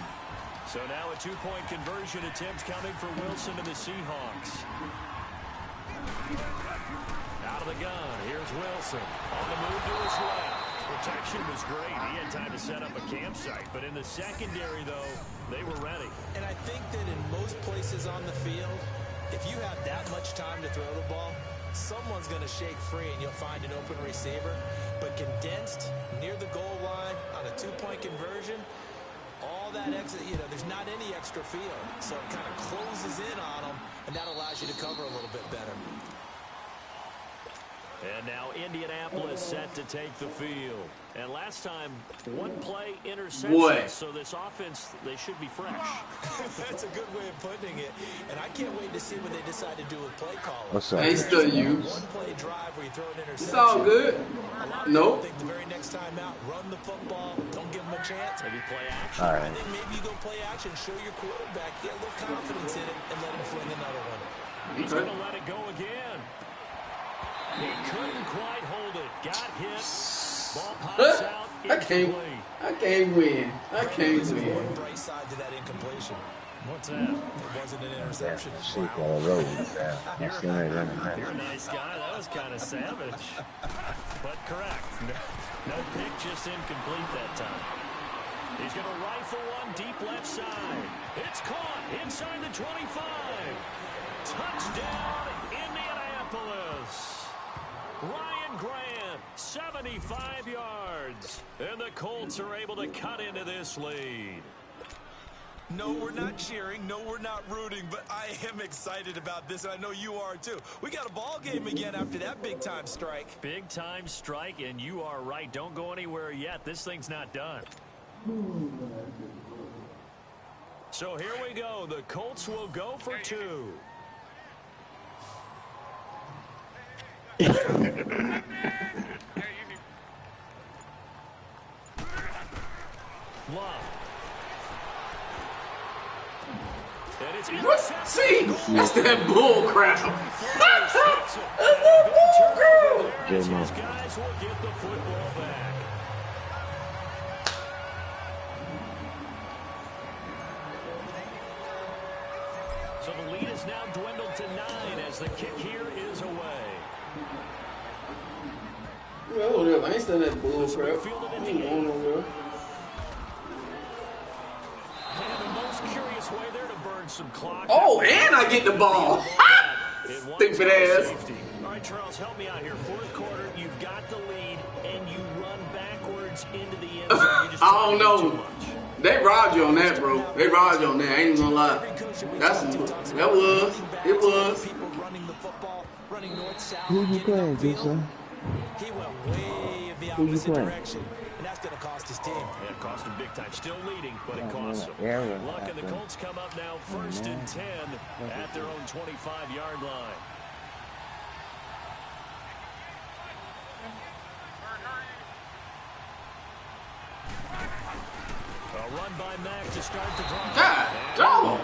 So now a 2-point conversion attempt coming for Wilson and the Seahawks. Out of the gun. Here's Wilson. On the move to his left. Protection was great. He had time to set up a campsite. But in the secondary, though, they were ready. And I think that in most places on the field, if you have that much time to throw the ball, someone's going to shake free and you'll find an open receiver. But condensed near the goal line on a 2-point conversion, all that extra, there's not any extra field. So it kind of closes in on them, and that allows you to cover a little bit better. And now Indianapolis set to take the field. And last time, 1-play interception. Boy. So this offense, they should be fresh. That's a good way of putting it. And I can't wait to see what they decide to do with play calling. What's up? They still use. 1-play drive where you throw an interception. It's all good. A lot of Nope. people think the very next time out, run the football, don't give them a chance. Maybe play action. All I right. think maybe you go play action, show your quarterback, get a little confidence in it, and let him fling another one. He's going to let it go again. He couldn't quite hold it. Got hit. Ball pops out. I can't win. I can't win. One bright side to that incompletion. What's that? It wasn't an interception. Shit got a roll. You're a nice guy. That was kind of savage. But correct. No pick, just incomplete that time. He's going to rifle one deep left side. It's caught inside the 25. Touchdown, Indianapolis. Ryan Grant, 75 yards. And the Colts are able to cut into this lead. No, we're not cheering. No, we're not rooting. But I am excited about this, and I know you are too. We got a ball game again after that big-time strike. Big-time strike, and you are right. Don't go anywhere yet. This thing's not done. So here we go. The Colts will go for two. Love. See, that's that bull crap. That's that bull crap. These guys will get the football back. So the lead is now dwindled to 9 as the kick here is away. Well, I ain't still that bull crap. I ain't going nowhere. And the most curious way there to burn some clock. Oh, and I get the ball. Stupid ass. All right, Charles, help me out here. Fourth quarter, you've got the lead, and you run backwards into the end zone. I don't know. They robbed you on that, bro. They robbed you on that. I ain't gonna lie. It was. Who you playing, Jason? He went way in the opposite direction, and that's going to cost his team. Yeah, it cost him big time. Still leading, but it costs him. Luck, and the Colts come up now 1st and 10 at their own 25-yard line. A run by Mack to start the drive. God,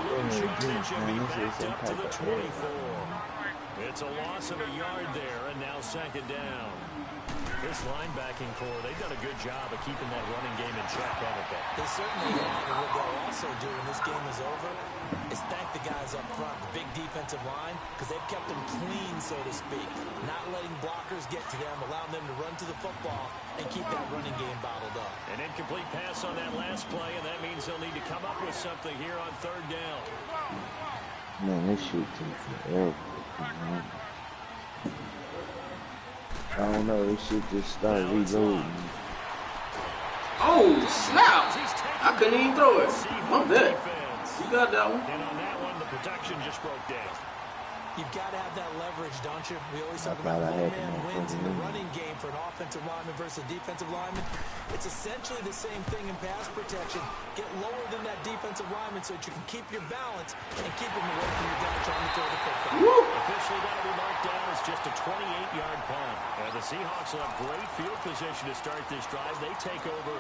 backed up to the 24. It's a loss of a yard there, and now 2nd down. This linebacking core, they've done a good job of keeping that running game in check, haven't they? They certainly have, and what they'll also do when this game is over is thank the guys up front, the big defensive line, because they've kept them clean, so to speak. Not letting blockers get to them, allowing them to run to the football and keep that running game bottled up. An incomplete pass on that last play, and that means they'll need to come up with something here on 3rd down. Man, this shit takes forever. I don't know, this shit just started reloading. oh, snap. I couldn't even throw it. I'm dead. You got that one. And on that one, the protection just broke down. You've got to have that leverage, don't you? We always talk about one-man wins in the running game for an offensive lineman versus a defensive lineman. It's essentially the same thing in pass protection. Get lower than that defensive lineman so that you can keep your balance and keep him away from your guy trying to throw the football. Officially, that'll be marked down as just a 28-yard punt. The Seahawks will have great field position to start this drive. They take over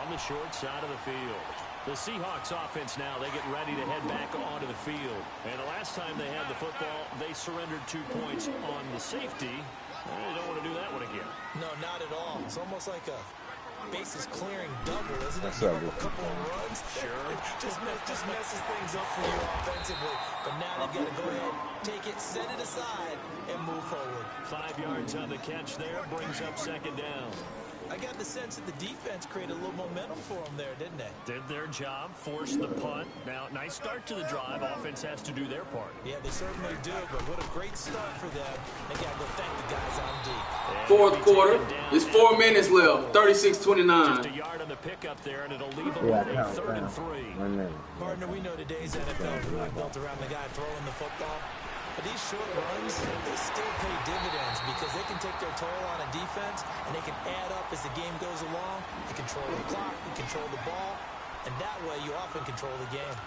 on the short side of the field. The Seahawks offense now, they get ready to head back onto the field. And the last time they had the football, they surrendered 2 points on the safety. They don't want to do that one again. No, not at all. It's almost like a bases clearing double, isn't it? A couple of runs. Sure. just messes things up for you offensively. But now they've got to go ahead, take it, set it aside, and move forward. 5 yards on the catch there, brings up 2nd down. I got the sense that the defense created a little momentum for them there, didn't they? Did their job, forced the punt. Now, nice start to the drive. Offense has to do their part. Yeah, they certainly do, but what a great start for them. They got to go thank the guys on deep. 4th quarter. There's 4 minutes left. 36-29. Just a yard on the pickup there, and it'll leave them with a 3rd and 3. Partner, we know today's NFL is really built around the guy throwing the football. But these short runs, they still pay dividends because they can take their toll on a defense and they can add up as the game goes along. You control the clock, you control the ball, and that way you often control the game.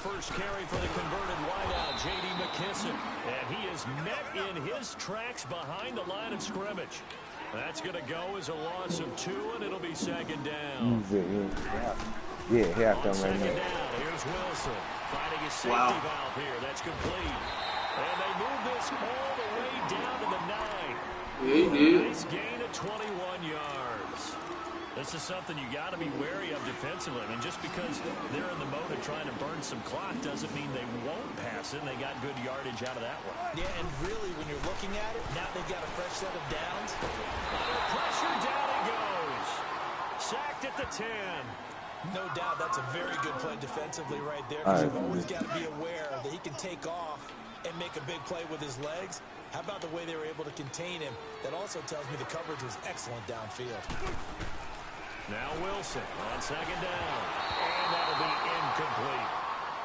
first carry for the converted wideout, J.D. McKissick. And he is met in his tracks behind the line of scrimmage. That's going to go as a loss of 2, and it'll be second down. Yeah, here I come right Second now. down, here's Wilson finding his safety valve here. That's complete. And they move this all the way down to the 9. Yeah, he did. Nice gain of 21 yards. This is something you got to be wary of defensively. I mean, just because they're in the mode of trying to burn some clock doesn't mean they won't pass it. And they got good yardage out of that one. Yeah, and really, when you're looking at it, now they've got a fresh set of downs. Under pressure, down it goes. Sacked at the 10. No doubt that's a very good play defensively right there, because you've always got to be aware that he can take off and make a big play with his legs. How about the way they were able to contain him? That also tells me the coverage was excellent downfield. Now Wilson on second down. And that'll be incomplete.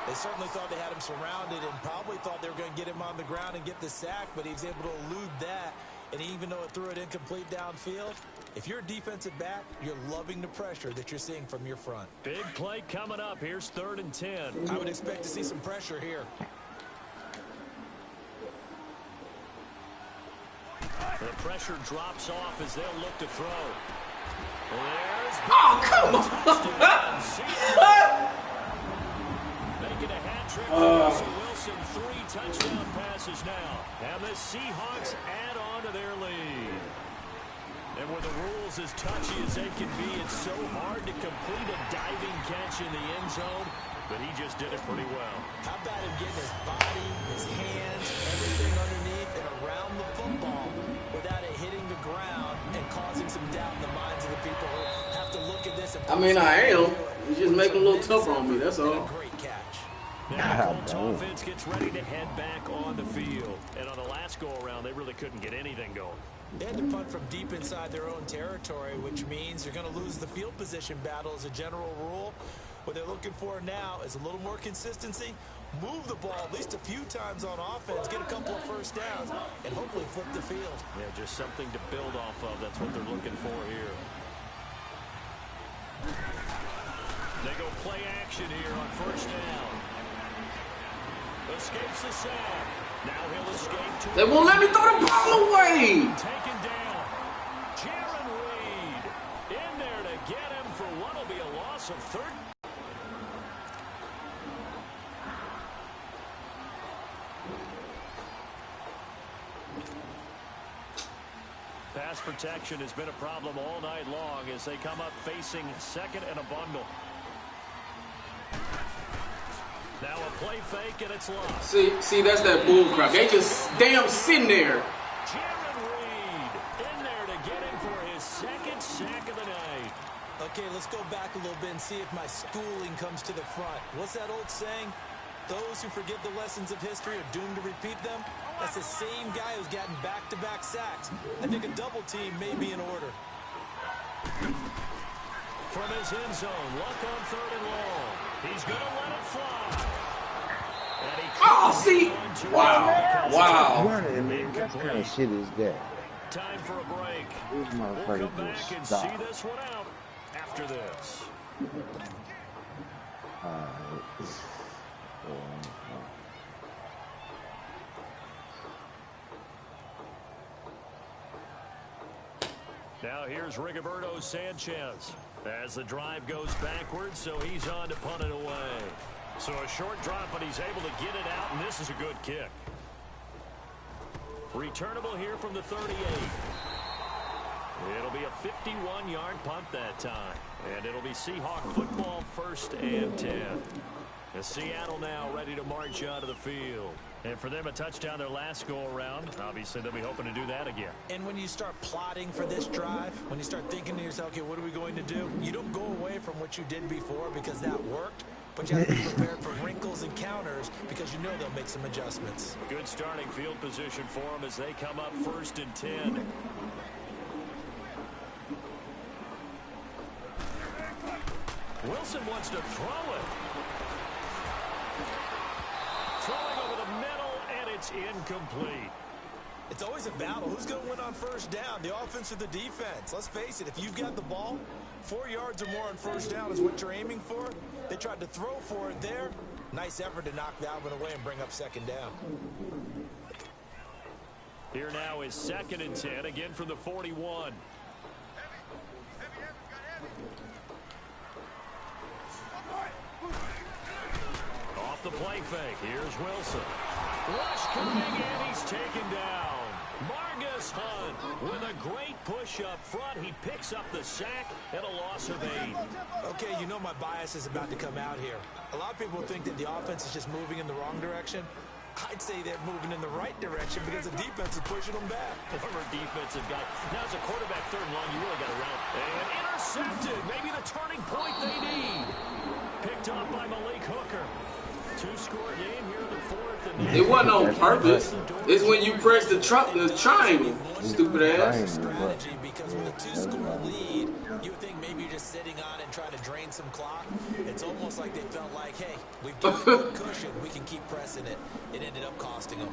They certainly thought they had him surrounded and probably thought they were going to get him on the ground and get the sack, but he was able to elude that. And even though it threw it incomplete downfield, if you're a defensive back, you're loving the pressure that you're seeing from your front. Big play coming up. Here's 3rd and 10. I would expect to see some pressure here. The pressure drops off as they'll look to throw. There's come on. making a hat trick for Russell Wilson. 3 touchdown passes now. And the Seahawks add on to their lead. And with the rules as touchy as they can be, it's so hard to complete a diving catch in the end zone, but he just did it pretty well. How about him getting his body, his hands, everything underneath and around the football without it hitting the ground and causing some doubt in the minds of the people who have to look at this and I am. He's just making a little tougher on me, that's all. Great catch. Now the Colts offense gets ready to head back on the field. And on the last go-around, they really couldn't get anything going. They had to punt from deep inside their own territory, which means you're going to lose the field position battle as a general rule. What they're looking for now is a little more consistency, move the ball at least a few times on offense, get a couple of first downs, and hopefully flip the field. Yeah, just something to build off of. That's what they're looking for here. They go play action here on 1st down. Escapes the sack. Now he'll escape to... They won't let me throw the ball away. Taken down. Jaron Reed in there to get him for what will be a loss of 30. Pass protection has been a problem all night long as they come up facing 2nd and a bundle. Now a play fake, and it's lost. See, that's that bull crap. They just damn sitting there. Jaron Reed in there to get him for his 2nd sack of the night. Okay, let's go back a little bit and see if my schooling comes to the front. What's that old saying? Those who forget the lessons of history are doomed to repeat them. That's the same guy who's gotten back-to-back sacks. I think a double team may be in order. From his end zone, Luck on 3rd and long. He's going to let it fly. See? Wow. What kind of shit is that? Time for a break. This We'll motherfucker come back just and stop. see this one out after this. Now here's Rigoberto Sanchez as the drive goes backwards, so he's on to punt it away. So a short drop, but he's able to get it out, and this is a good kick. Returnable here from the 38. It'll be a 51-yard punt that time, and it'll be Seahawk football 1st and 10. As Seattle now ready to march out of the field. And for them, a touchdown their last go-around. Obviously, they'll be hoping to do that again. And when you start plotting for this drive, when you start thinking to yourself, okay, what are we going to do? You don't go away from what you did before because that worked, but you have to be prepared for wrinkles and counters because you know they'll make some adjustments. Good starting field position for them as they come up 1st and 10. Wilson wants to throw it. Throwing over the middle, and it's incomplete. It's always a battle. Who's going to win on 1st down, the offense or the defense? Let's face it, if you've got the ball, 4 yards or more on 1st down is what you're aiming for. They tried to throw for it there. Nice effort to knock that one away and bring up second down. Here now is 2nd and 10, again from the 41. Off the play fake, here's Wilson. Rush coming, and he's taken down. Margus Hunt with a great push up front. He picks up the sack and a loss of 8. Okay, you know my bias is about to come out here. A lot of people think that the offense is just moving in the wrong direction. I'd say they're moving in the right direction because the defense is pushing them back. Former defensive guy. Now as a quarterback, 3rd and long, you really got to run. And intercepted. Maybe the turning point they need. Picked off by Malik Hooker. 2-score game here in the 4th. And it wasn't on purpose. It's when you press the triangle. Stupid ass. Strategy, because with a 2-score lead, you would think maybe you're just sitting on it and trying to drain some clock. It's almost like they felt like, hey, we've got a cushion. We can keep pressing it. It ended up costing them.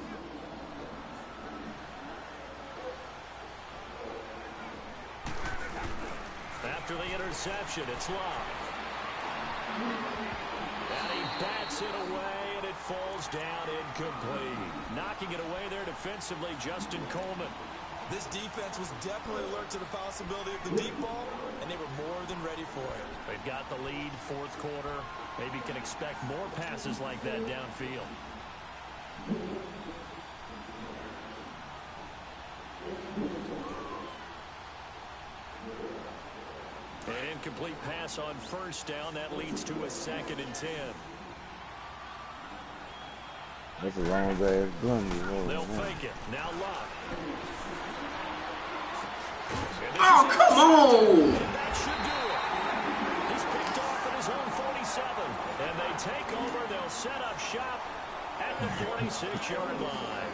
After the interception, it's Love. And he bats it away, and it falls down incomplete. Knocking it away there defensively, Justin Coleman. This defense was definitely alert to the possibility of the deep ball, and they were more than ready for it. They've got the lead, 4th quarter. Maybe can expect more passes like that downfield. An incomplete pass on 1st down. That leads to a 2nd and 10. That's a long ass gun. They'll fake it. Now Locke. Oh, come on! That should do it. He's picked off at his own 47. And they take over. They'll set up shop at the 46-yard line.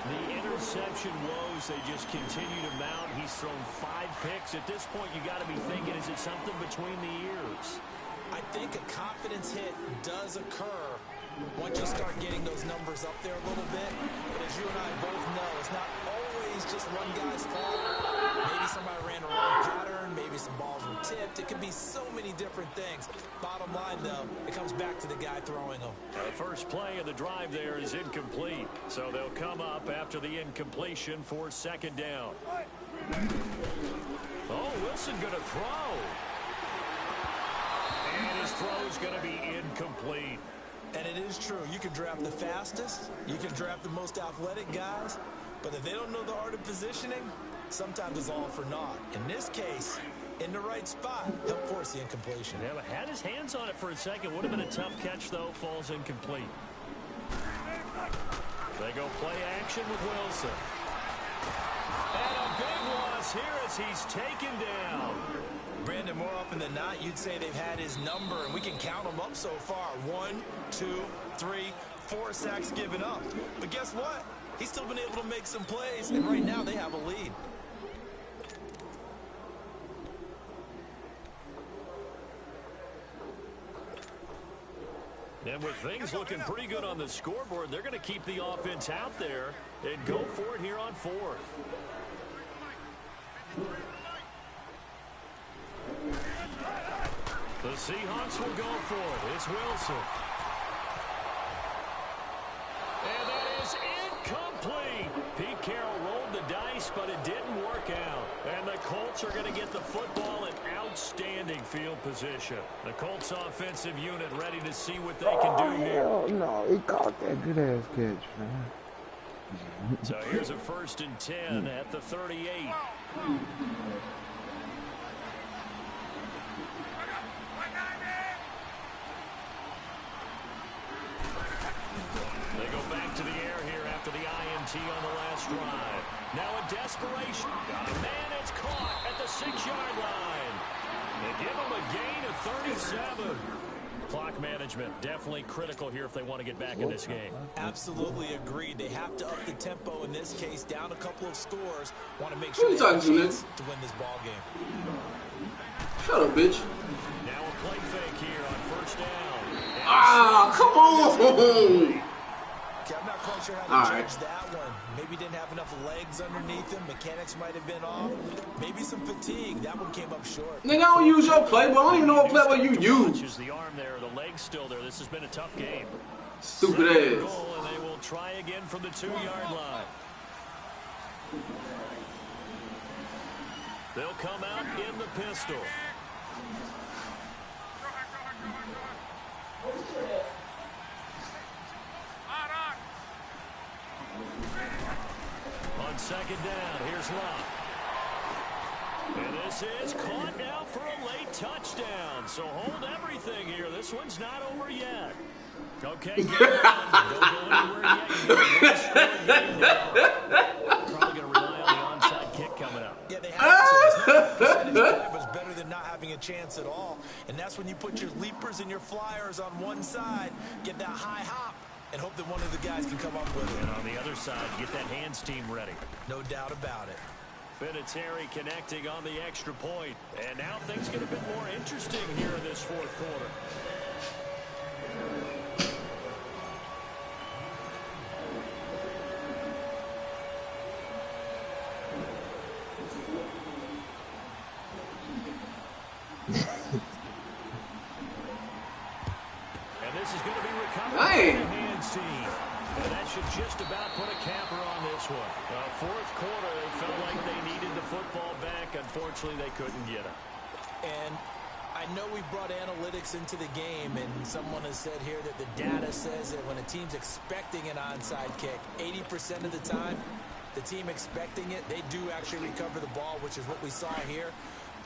The interception woes, they just continue to mount. He's thrown 5 picks. At this point, you got to be thinking, is it something between the ears? I think a confidence hit does occur once you start getting those numbers up there a little bit. But as you and I both know, it's not always just one guy's fault. Maybe somebody ran a wrong pattern. Maybe some balls were tipped. It could be so many different things. Bottom line, though, it comes back to the guy throwing them. The first play of the drive there is incomplete. So they'll come up after the incompletion for 2nd down. Oh, Wilson going to throw. And his throw's going to be incomplete. And it is true. You can draft the fastest. You can draft the most athletic guys. But if they don't know the art of positioning, sometimes it's all for naught. In this case, in the right spot, he'll force the incompletion. Yeah, but had his hands on it for a second. Would have been a tough catch, though. Falls incomplete. They go play action with Wilson. And a big loss here as he's taken down. Brandon, more often than not, you'd say they've had his number, and we can count them up so far. 1, 2, 3, 4 sacks given up. But guess what? He's still been able to make some plays, and right now they have a lead. And with things looking pretty good on the scoreboard, they're going to keep the offense out there and go for it here on 4th. The Seahawks will go for it. It's Wilson. And that is incomplete. Pete Carroll rolled the dice, but it didn't work out. And the Colts are going to get the football in outstanding field position. The Colts offensive unit ready to see what they can do here. Hell no, he caught that good ass catch, man. So here's a 1st and 10 at the 38. They go back to the air here after the INT on the last drive. Now in desperation. Got a man, it's caught at the 6-yard line. They give him a gain of 37. Clock management definitely critical here if they want to get back in this game. Absolutely agreed. They have to up the tempo in this case, down a couple of scores. Want to make sure Who they have a talking to, chance to win this ball game. Shut up, bitch. Now a play fake here on 1st down. Ah, come on! Okay, I'm not quite sure how to Alright. judge that one. Maybe didn't have enough legs underneath him. Mechanics might have been off. Maybe some fatigue. That one came up short. Nigga, I don't use your playbook. I don't even know what playbook you use. The arm there, the leg's still there. This has been a tough game. Stupid ass. Goal, and they will try again from the 2-yard line. They'll come out in the pistol. On second down, here's Locke. And this is caught now for a late touchdown. So hold everything here. This one's not over yet. Okay, don't go anywhere yet. Probably going to rely on the onside kick coming up. Yeah, they have to. It's not percentage play, but it's better than not having a chance at all. And that's when you put your leapers and your flyers on one side, get that high hop, and hope that one of the guys can come up with it. And on the other side, get that hands team ready. No doubt about it. Vinatieri connecting on the extra point. And now things get a bit more interesting here in this fourth quarter. And this is going to be recovered by the hands team. And that should just about put a capper on this one. Fourth quarter, they felt like they needed the football back. Unfortunately, they couldn't get it. And I know we brought analytics into the game, and someone has said here that the data says that when a team's expecting an onside kick, 80% of the time, the team expecting it, they do actually recover the ball, which is what we saw here.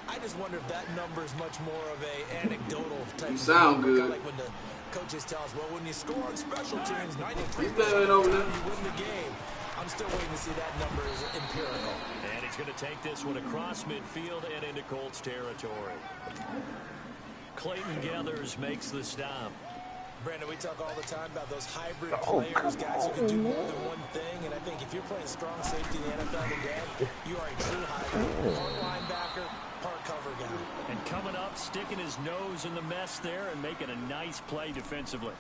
I just wonder if that number is much more of a anecdotal type. You sound good. Kind of like when the coaches tell us, well, when you score on special teams, 93% over there. you win the game. I'm still waiting to see that number is empirical. And he's going to take this one across midfield and into Colts territory. Clayton Gathers makes the stop. Brandon, we talk all the time about those hybrid players, guys who can do more than one thing. And I think if you're playing strong safety in the NFL again, you are a true hybrid. Part linebacker, part cover guy. And coming up, sticking his nose in the mess there and making a nice play defensively.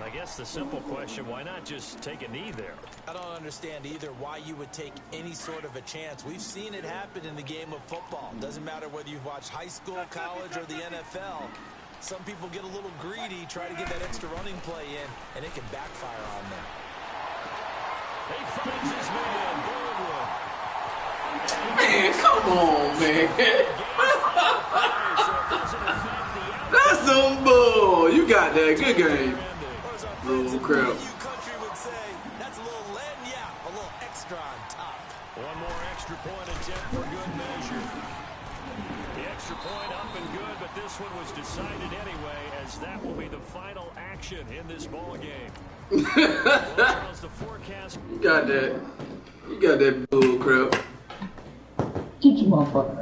I guess the simple question, why not just take a knee there? I don't understand either why you would take any sort of a chance. We've seen it happen in the game of football. Doesn't matter whether you've watched high school, college, or the NFL. Some people get a little greedy, try to get that extra running play in, and it can backfire on them. He finds his man, Baldwin. Man, come on, man. That's some bull. You got that. Good game. Little crap. Country would say that's a little lanyap, a little extra on top. One more extra point attempt for good measure. The extra point up and good, but this one was decided anyway, as that will be the final action in this ball game. Charles, the forecast. You got that. You got that bull crap. Get your motherfucker